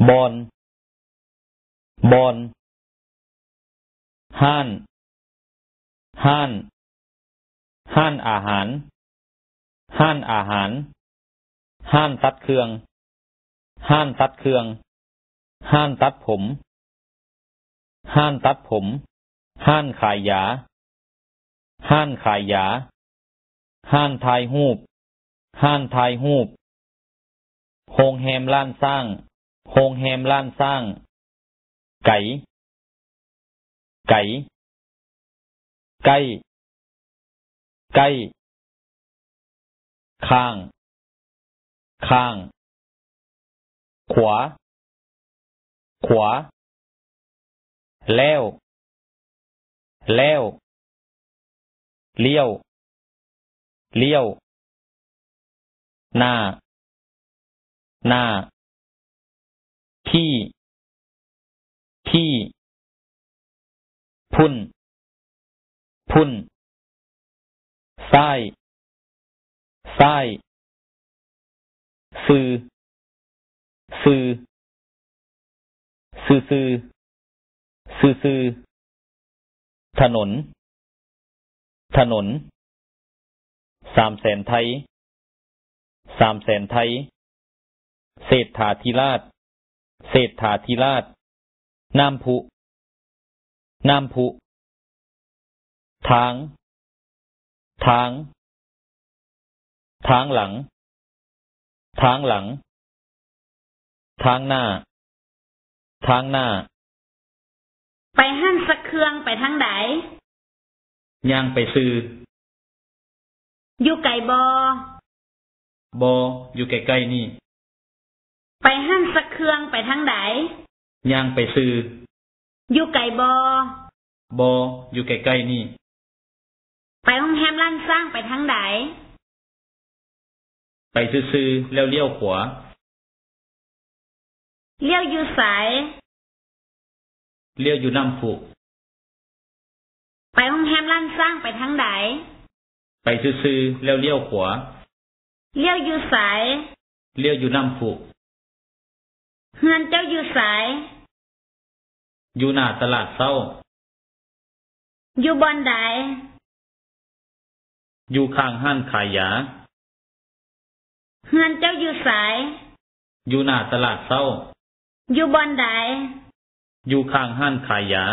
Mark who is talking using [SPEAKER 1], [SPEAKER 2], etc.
[SPEAKER 1] บอนบอนห้านห้านห้านอาหารห้านอาหารห้านตัดเครื่องห้านตัดเครื่องห้านตัดผมห้านตัดผมห้านขายยาห้านขายยาห้านถ่ายรูปห้านถ่ายรูปโรงแรมล้านสร้างโรงแรมล้านสร้างไก่ไก่ใกล้ใกล้ข้างข้างขวาขวาแล้วแล้วเลี้ยวเลี้ยวหน้าหน้าที่ที่พุ่นพุ่นซ้ายซ้ายซื้อซื้อซื้อซื้อซื้อซื้อถนนถนน300,000 ไทย300,000 ไทยเศรษฐาธิราชเศรษฐาธิราชน้ำพุน้ำพุทางทางทางหลังทางหลังทางหน้าทางหน้า
[SPEAKER 2] ไปหั่นสักเครื่องไปทางใด
[SPEAKER 1] ย่างไปซื้อ
[SPEAKER 2] อยู่ไกลบ่
[SPEAKER 1] อยู่ใกล้ๆนี่
[SPEAKER 2] ไปหั่นสักเครื่องไปทางใด
[SPEAKER 1] ย่างไปซื้อ
[SPEAKER 2] อยู่ไกลบ่
[SPEAKER 1] อยู่ใกล้ๆนี่
[SPEAKER 2] ไปโรงแรมล้านสร้างไปทางใด
[SPEAKER 1] ไปซื้อๆแล้วเลี้ยวขวา
[SPEAKER 2] เลี้ยวอยู่ไส
[SPEAKER 1] เลี้ยวอยู่น้ำพุ
[SPEAKER 2] ไปโรงแรมล้านสร้างไปทางใด
[SPEAKER 1] ไปซื้อๆแล้วเลี้ยวขวา
[SPEAKER 2] เลี้ยวอยู่ไส
[SPEAKER 1] เลี้ยวอยู่น้ำพุ
[SPEAKER 2] เฮือนเจ้าอยู่ไส
[SPEAKER 1] อยู่หน้าตลาดเช้า
[SPEAKER 2] อยู่บ่อนใด
[SPEAKER 1] อยู่ข้างห้านขายยา
[SPEAKER 2] เฮือนเจ้าอยู่ไส
[SPEAKER 1] อยู่หน้าตลาดเช้า
[SPEAKER 2] อยู่บ่อนใด
[SPEAKER 1] อยู่ข้างห้านขายยา